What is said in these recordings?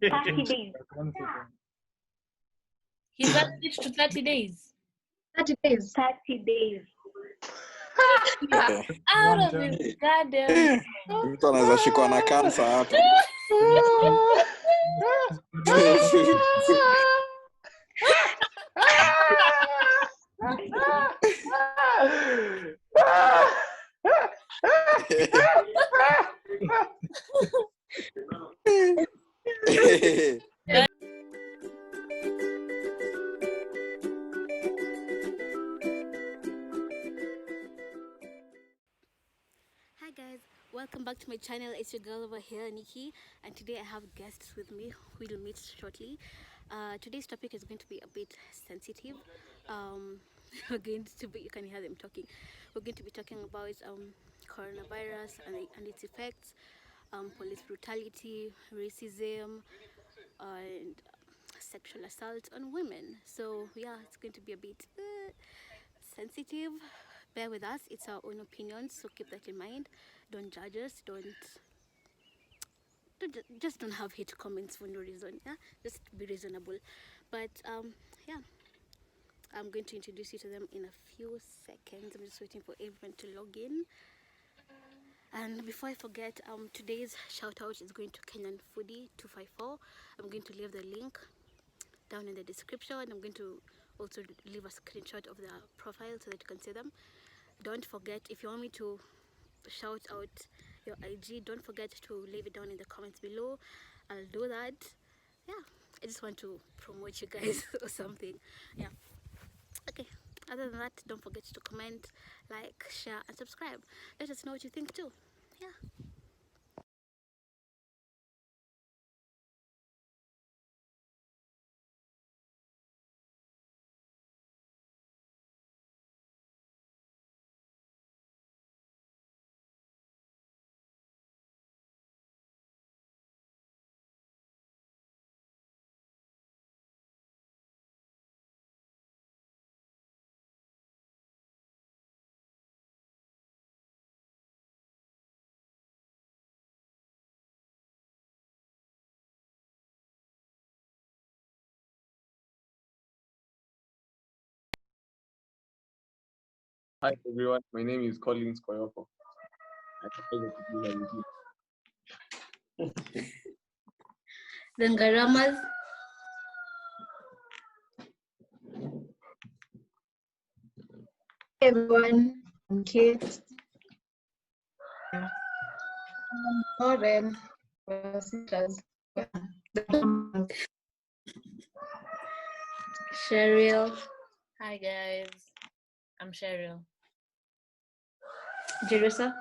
30 days. He's valid to 30 days. 30 days. 30 days. Out of his goddamn. Mtu anaweza shikwa na kansa hapa. Hi guys, welcome back to my channel. It's your girl over here, Nikki, and today I have guests with me who will meet shortly. Today's topic is going to be a bit sensitive. We're going to be, you can hear them talking. We're going to be talking about coronavirus and its effects, police brutality, racism, and sexual assault on women. So yeah, it's going to be a bit sensitive. Bear with us, it's our own opinions, so keep that in mind. Don't judge us, just don't have hate comments for no reason. Yeah, just be reasonable. But yeah, I'm going to introduce you to them in a few seconds. I'm just waiting for everyone to log in. And before I forget, today's shout out is going to Kenyan Foodie 254. I'm going to leave the link down in the description. I'm going to also leave a screenshot of their profile so that you can see them. Don't forget, if you want me to shout out your IG, don't forget to leave it down in the comments below. I'll do that. Yeah, I just want to promote you guys or something. Yeah, okay, other than that, don't forget to comment, like, share and subscribe. Let us know what you think too. Yeah. Hi everyone, my name is Collins Koyoko. Then Garamas. Hey everyone, I'm Kate. Lauren. Cheryl. Hi guys, I'm Cheryl. Jerusa.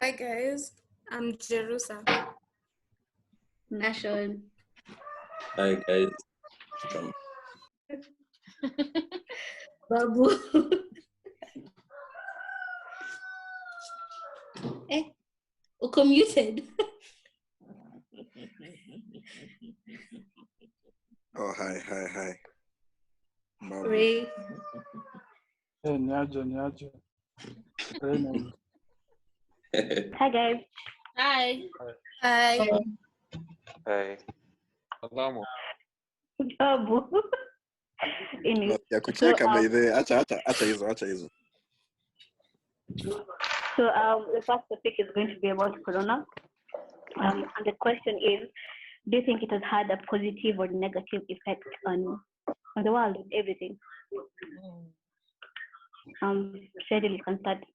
Hi guys, I'm Jerusa. Nashon. Hi guys. Babu. Uko muted. Oh, hi. Babu. Ray. Hey, Nyajo. Raymond. Hi guys. Hi. Hi. Hey. Alamo. Babu. Ya kucheka by the acha hizo. So the first topic is going to be about corona. And the question is, do you think it has had a positive or negative effect on the world, everything? Cheryl, you can start.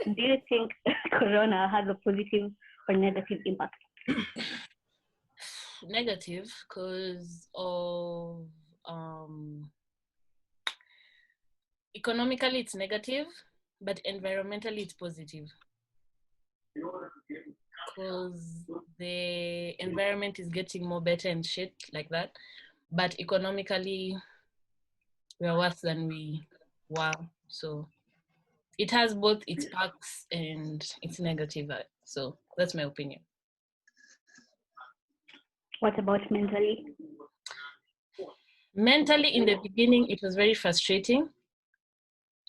Do you think corona has a positive or negative impact? Negative, because of economically it's negative, but environmentally it's positive. Because the environment is getting more better and shit like that, but economically we are worse than we were. So it has both its perks and its negative. So that's my opinion. What about mentally? Mentally, in the beginning, it was very frustrating.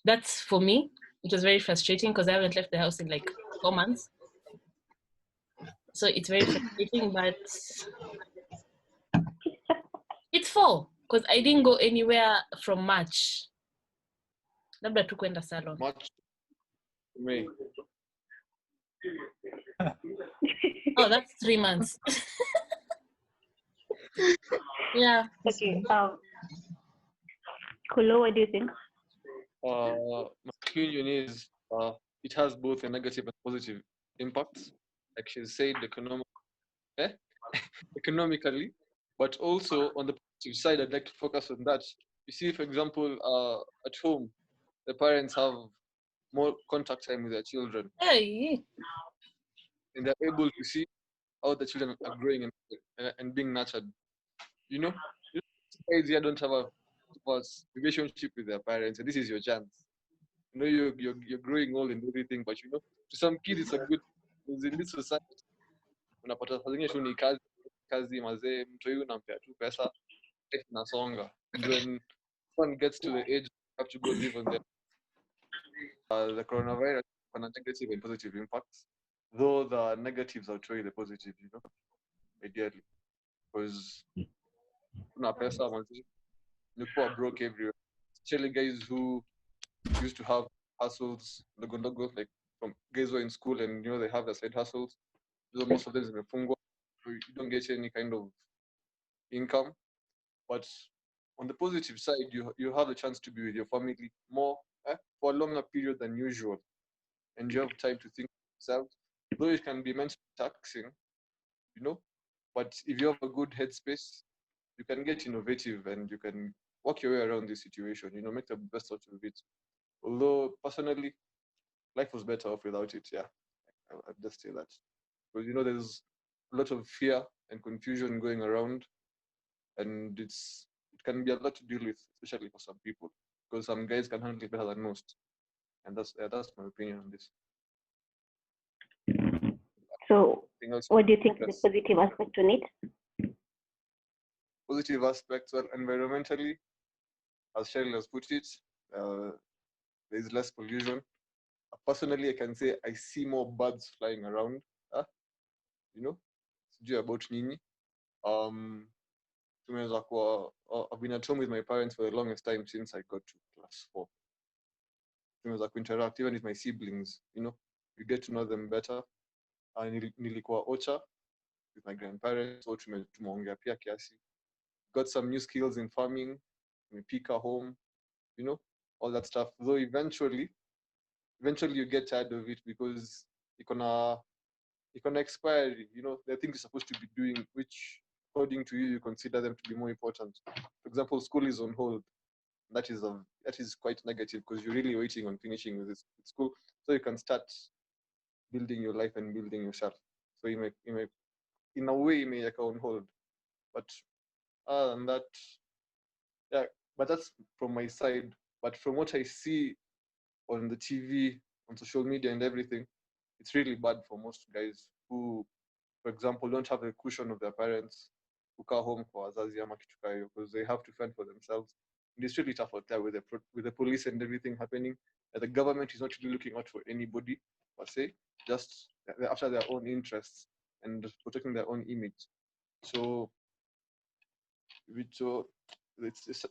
That's for me. It was very frustrating because I haven't left the house in like 4 months. So it's very frustrating, but it's 4 because I didn't go anywhere from March. Labda tu kwenda salon. March, May. Oh, that's 3 months. Yeah. Okay. Kulo, what do you think? My opinion is it has both a negative and positive impacts. Like she said, economically, but also on the positive side, I'd like to focus on that. You see, for example, at home, the parents have more contact time with their children, Hey. and they're able to see how the children are growing and being nurtured. You know, guys here don't have a relationship with their parents, and this is your chance. You know, you're growing old and everything, but you know, to some kids it's a good. Because in this society, unapata saa zingine tu ni kazi mazee, mtu huyu unampea tu pesa, life inasonga. And when one gets to the age, you have to go live on the coronavirus on a negative and positive impacts. Though the negatives outweigh the positive, you know, ideally, because kuna pesa mazee, you're broke everywhere. Especially guys who used to have hustles, like from guys who are in school and you know they have their side hustles. So most of them zimefungwa, so you don't get any kind of income. But on the positive side, you have a chance to be with your family more for a longer period than usual, and you have time to think yourself. Though it can be mentally taxing, you know, but if you have a good headspace, you can get innovative and you can work your way around this situation. You know, make the best out of it. Although personally, life was better off without it. Yeah, I'd just say that because you know there's a lot of fear and confusion going around, and it can be a lot to deal with, especially for some people, because some guys can handle it better than most, and that's my opinion on this. So, what do you think is the positive aspect on it? Positive aspects, well, environmentally, as Cheryl has put it, there is less pollution. Personally, I can say I see more birds flying around. You know, sijui about nini. I've been at home with my parents for the longest time since I got to class 4. Tumeweza kuinteract even with my siblings, you know, you get to know them better. Nilikuwa Ocha with my grandparents, so tumeongea pia kiasi. Got some new skills in farming, tumepika home, you know, all that stuff. Though eventually you get tired of it because you're gonna expiry, you know, there are things you're supposed to be doing, which according to you consider them to be more important. For example, school is on hold. That is quite negative because you're really waiting on finishing with this school so you can start building your life and building yourself. So you may in a way you may on hold. But other than that, yeah, but that's from my side. But from what I see on the TV, on social media and everything, it's really bad for most guys who, for example, don't have the cushion of their parents, who come home for wazazi ama kitu kama hiyo, because they have to fend for themselves. And it's really tough out there with the police and everything happening. And the government is not really looking out for anybody, per se, just they're after their own interests and protecting their own image. So it's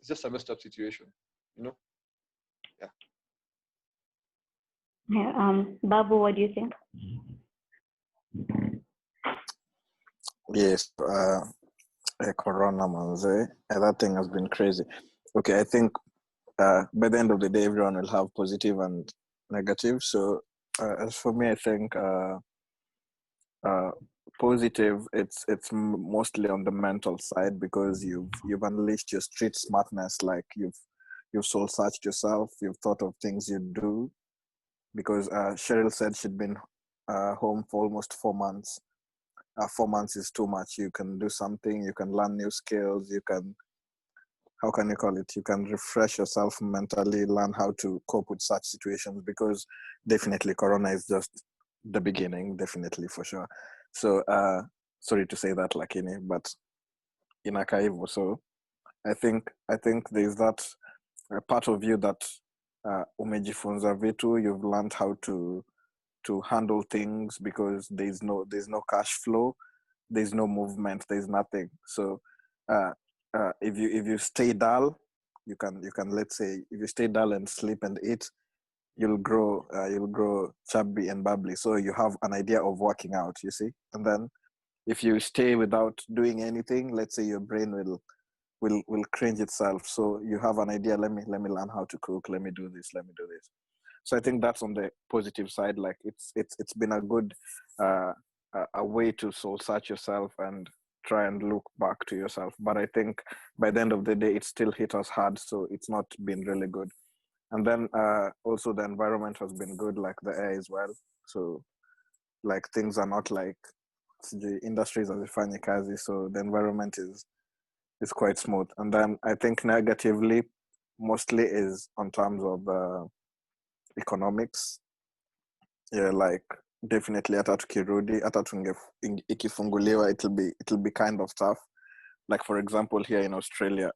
just a messed up situation, you know? Yeah. Yeah, Babu, what do you think? Yes, Corona, manze. That thing has been crazy. Okay, I think by the end of the day, everyone will have positive and negative. So as for me, I think positive, it's mostly on the mental side because you've unleashed your street smartness. Like you've soul searched yourself. You've thought of things you do. Because Cheryl said she'd been home for almost 4 months. 4 months is too much. You can do something. You can learn new skills. You can, how can you call it? You can refresh yourself mentally, learn how to cope with such situations because definitely Corona is just the beginning, definitely for sure. So sorry to say that, lakini, but inakaa hivyo. So I think there's that part of you that umejifunza vitu, you've learned how to to handle things because there's no cash flow, there's no movement, there's nothing. So if you stay dull, you can let's say if you stay dull and sleep and eat, you'll grow chubby and bubbly. So you have an idea of working out, you see. And then if you stay without doing anything, let's say your brain will cringe itself. So you have an idea, let me learn how to cook, let me do this. So I think that's on the positive side. Like it's been a good a way to soul search yourself and try and look back to yourself. But I think by the end of the day, it still hit us hard. So it's not been really good. And then also the environment has been good, like the air as well. So like things are not like the industries hazifanye kazi. So the environment is quite smooth. And then I think negatively mostly is on terms of economics. Yeah, like definitely hata tukirudi hata ikifunguliwa it'll be kind of tough. Like for example here in Australia,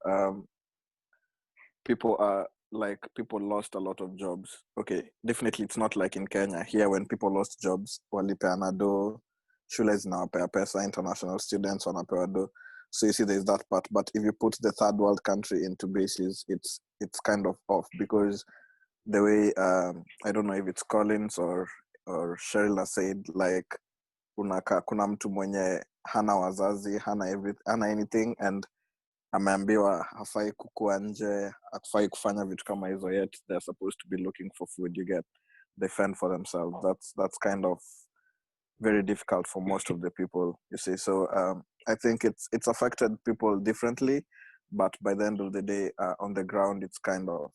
people lost a lot of jobs. Okay, definitely it's not like in Kenya. Here when people lost jobs, walipeana do, shule zinawapea pesa, international students wanapewa do. So you see there's that part. But if you put the third world country into basis, it's kind of off because the way I don't know if it's Collins or Sheryl said, like kuna mtu mwenye hana wazazi, hana anything, and ameambiwa hafai kukua nje, hafai kufanya vitu kama hizo, yet they're supposed to be looking for food. You get, they fend for themselves. That's kind of very difficult for most of the people, you see. So I think it's affected people differently, but by the end of the day, on the ground, it's kind of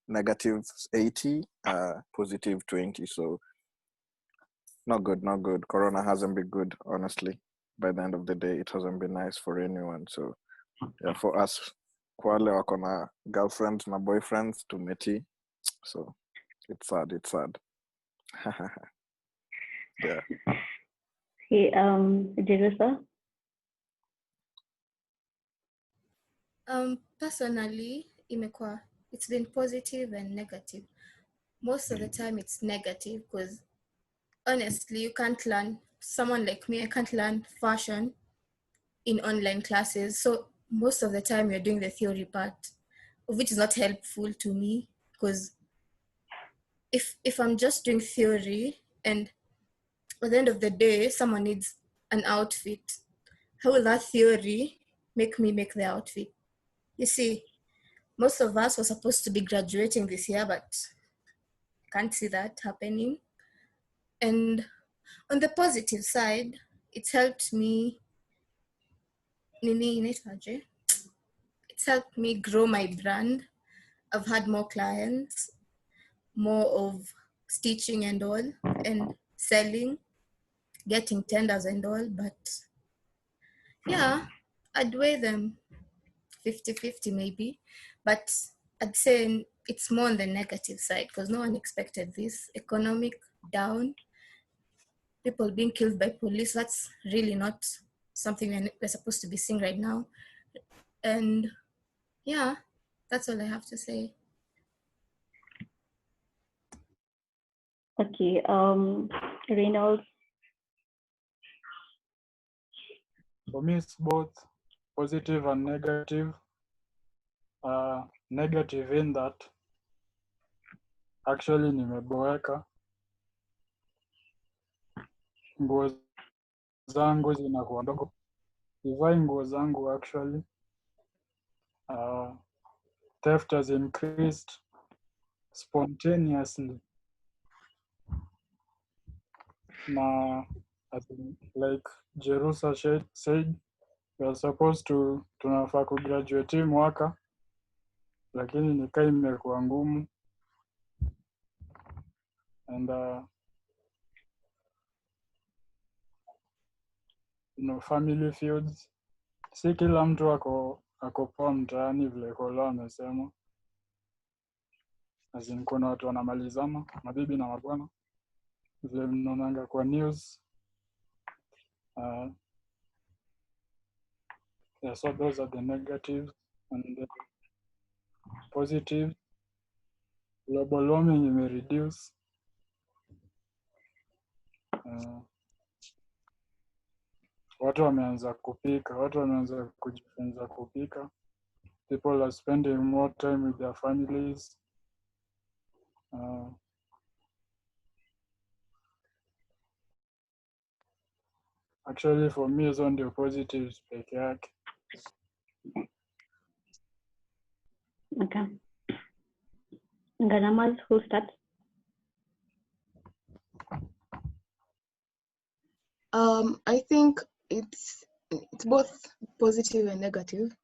negative 80, positive 20. So not good. Corona hasn't been good, honestly. By the end of the day, it hasn't been nice for anyone. So yeah, for us, kwa wale wako na girlfriends na boyfriends, tumeti. So it's sad. Yeah. Okay, Jerusa? Personally, it's been positive and negative. Most of the time it's negative because honestly, you can't learn, someone like me, I can't learn fashion in online classes. So most of the time you're doing the theory part, which is not helpful to me because if I'm just doing theory and at the end of the day, someone needs an outfit, how will that theory make me make the outfit? You see, most of us were supposed to be graduating this year, but can't see that happening. And on the positive side, it's helped me, it's helped me grow my brand. I've had more clients, more of stitching and all, and selling, getting tenders and all. But yeah, I'd weigh them 50-50 maybe. But I'd say it's more on the negative side because no one expected this. Economic down, people being killed by police, that's really not something we're supposed to be seeing right now. And yeah, that's all I have to say. Okay, Reynolds? For me, it's both positive and negative. Negative in that actually nimeboeka, nguo zangu zinakuwa ndogo, sivai nguo zangu actually. Theft has increased spontaneously. Na like Jerusa said, we are supposed to tunafaa kugraduate mwaka, lakini nikaa imekuwa ngumu. And family feuds, si kila mtu ako poa mtaani vile Kolo amesema. Kuna watu wanamalizana, mabibi na mabwana, vile mnaonanga kwa news. Yeah, so those are the negatives. And the positive, global warming may reduce. Watu wameanza kupika, watu wameanza kujifunza kupika. People are spending more time with their families. Actually for me hizo ndio positives peke yake. Okay. Ganamas, who starts? I think it's both positive and negative.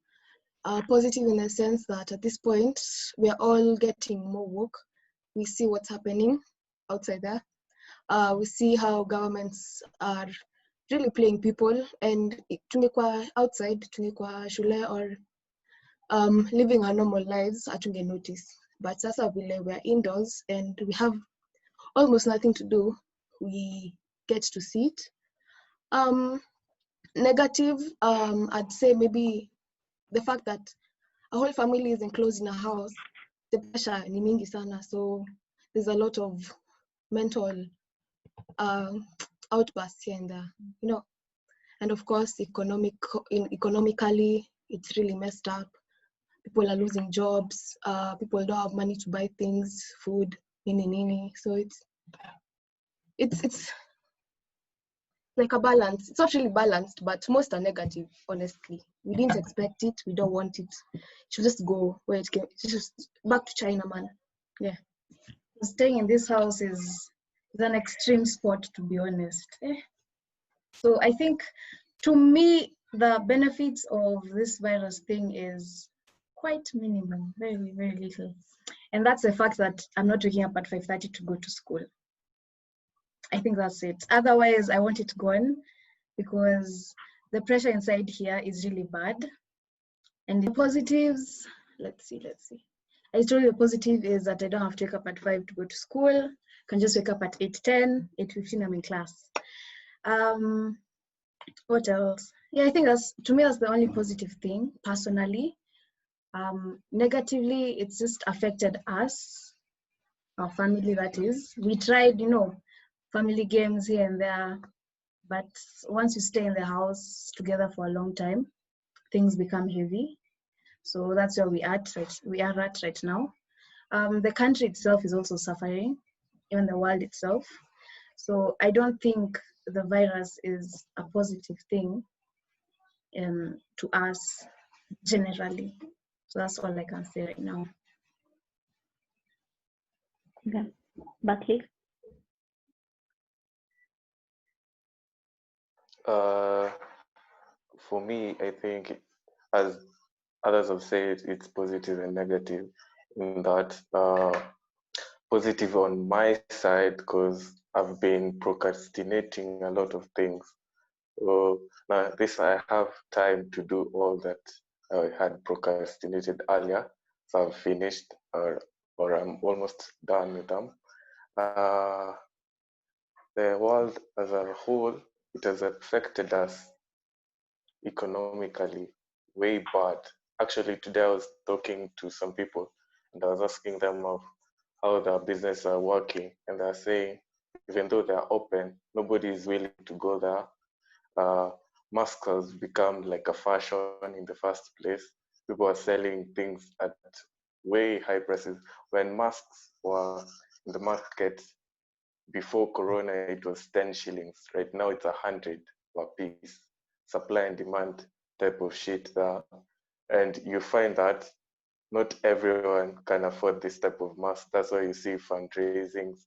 Positive in the sense that at this point we are all getting more woke. We see what's happening outside there. We see how governments are really playing people, and tungekuwa outside, tungekuwa shule or living our normal lives, atunge notice. But sasa vile we're indoors and we have almost nothing to do, we get to see it. Negative, I'd say maybe the fact that a whole family is enclosed in a house, the pressure ni mingi sana, so there's a lot of mental outbursts here and there, you know. And of course, economically, it's really messed up. People are losing jobs. People don't have money to buy things, food, nini. So it's like a balance. It's not really balanced, but most are negative, honestly. We didn't expect it. We don't want it. It should just go where it came. It's just back to China, man. Yeah. Staying in this house is an extreme sport, to be honest. So I think, to me, the benefits of this virus thing is quite minimum, very, very little. And that's the fact that I'm not waking up at 5:30 to go to school. I think that's it. Otherwise, I want it gone because the pressure inside here is really bad. And the positives, let's see. I told you the positive is that I don't have to wake up at 5 to go to school. I can just wake up at 8:10, 8:15, I'm in class. What else? Yeah, I think to me, that's the only positive thing, personally. Negatively, it's just affected us, our family, that is. We tried, family games here and there, but once you stay in the house together for a long time, things become heavy. So that's where we are at right now. The country itself is also suffering, even the world itself. So I don't think the virus is a positive thing to us generally. So that's all I can say right now. Okay. Buckley? For me, I think, as others have said, it's positive and negative. In that, positive on my side, because I've been procrastinating a lot of things. So now this, I have time to do all that I had procrastinated earlier. So I've finished, or I'm almost done with them. The world as a whole, it has affected us economically way bad. Actually, today I was talking to some people and I was asking them of how their business are working, and they're saying even though they're open, nobody is willing to go there. Masks has become like a fashion in the first place. People are selling things at way high prices. When masks were in the market before Corona, it was 10 shillings. Right now, it's 100 per piece. Supply and demand type of shit there. And you find that not everyone can afford this type of mask. That's why you see fundraisings,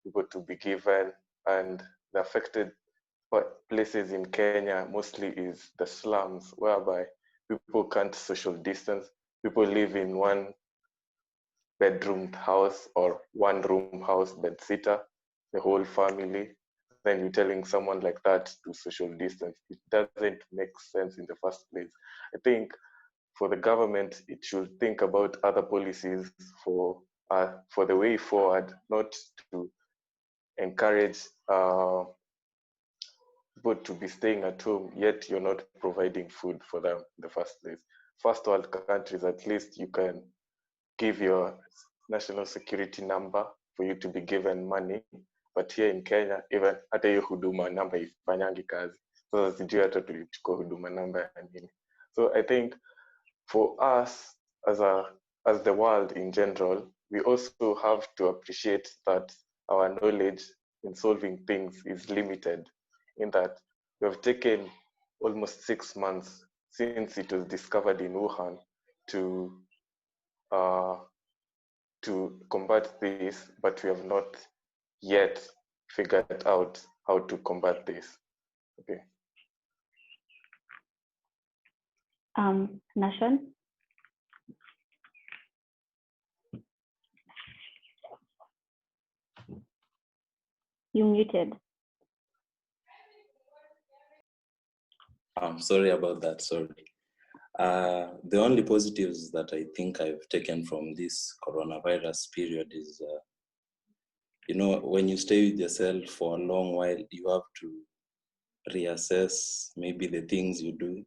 people to be given. And the affected places in Kenya mostly is the slums, whereby people can't social distance. People live in one bedroom house or one room house, bed sitter, the whole family. Then you're telling someone like that to social distance. It doesn't make sense in the first place. I think for the government, it should think about other policies for the way forward, not to encourage people to be staying at home, yet you're not providing food for them in the first place. First world countries, at least you can give your national security number for you to be given money. but here in Kenya even hata hiyo huduma namba ifanyangi kazi. Sasa sijui hata tulichukua huduma namba ya nini. So I think for us as the world in general, we also have to appreciate that our knowledge in solving things is limited, in that we have taken almost 6 months since it was discovered in Wuhan to combat this, but we have not yet figured out how to combat this. Okay. Nashan? You muted. I'm sorry about that, sorry. The only positives that I think I've taken from this coronavirus period is, when you stay with yourself for a long while, you have to reassess maybe the things you do.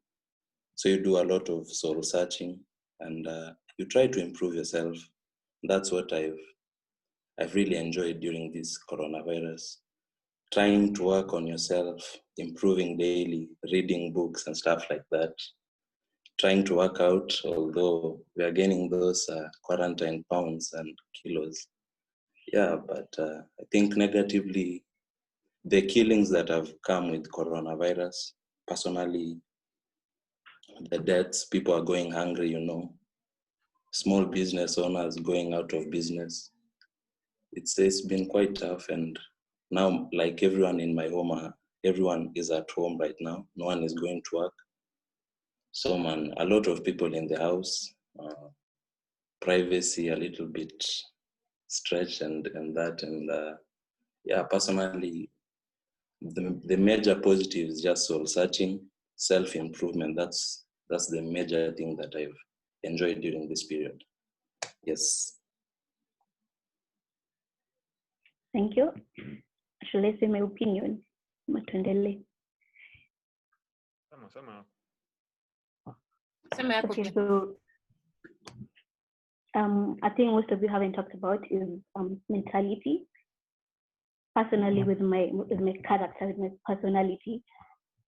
So you do a lot of soul searching and you try to improve yourself. That's what I've really enjoyed during this coronavirus. Trying to work on yourself, improving daily, reading books and stuff like that. Trying to work out, although we are gaining those quarantine pounds and kilos. Yeah, but I think negatively, the killings that have come with coronavirus, personally, the deaths, people are going hungry, small business owners going out of business. It's been quite tough, and now, like everyone in my home, everyone is at home right now. No one is going to work. So a lot of people in the house, privacy a little bit stretched and that. And yeah, personally, the major positive is just soul searching, self-improvement. That's the major thing that I've enjoyed during this period. Yes. Thank you. Shall I say my opinion? Matundele. Okay, so I think most of you haven't talked about is mentality. Personally, with my character, with my personality,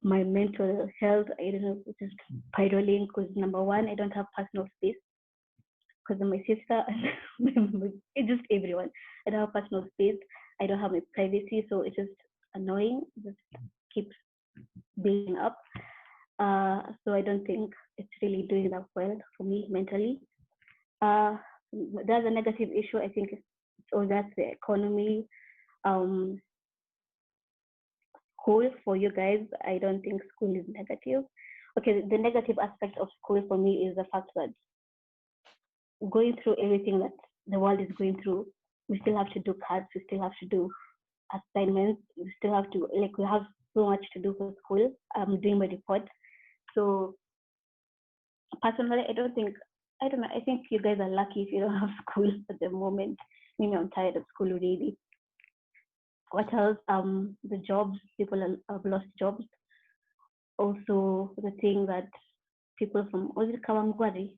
my mental health, I don't know, it's just spiraling because number one, I don't have personal space because of my sister and it's just everyone. I don't have personal space. I don't have my privacy, so it's just annoying. It just keeps building up. So I don't think it's really doing that well for me mentally. There's a negative issue. I think that's the economy. School for you guys, I don't think school is negative. Okay, the negative aspect of school for me is the fact that going through everything that the world is going through, we still have to do cards, we still have to do assignments, we still have to, we have so much to do for school. I'm doing my report. So personally, I don't know, I think you guys are lucky if you don't have school at the moment. Maybe I'm tired of school already. What else? The jobs, people have lost jobs. Also, the thing that people from, was it Kawangwari?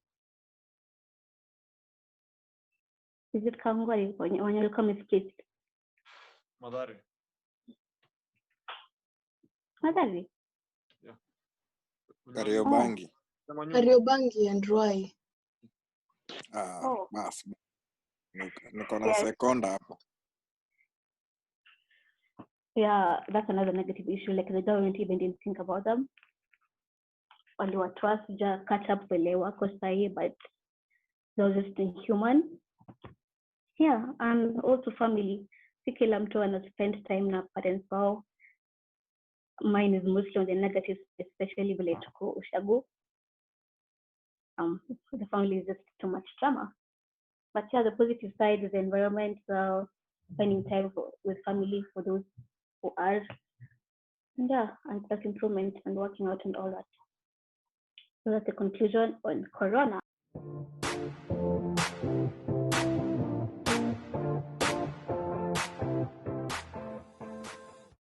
Is it Kawangwari when you come is placed? Madari. Madari? Yeah. Kariobangi. Kariobangi and Ruai. Basi. Niko na sekonda hapo. Yeah, that's another negative issue. Like the government even didn't think about them. Only what was just catch up welewa kosa, but those just inhuman. Yeah, and also family. Si kila mtu ana spend time na parents wao. Mine is mostly on the negative, especially vile tuko ushago. The family is just too much drama. But yeah, the positive side is the environment, spending time with family for those who are. And yeah, and self-improvement and working out and all that. So that's the conclusion on Corona.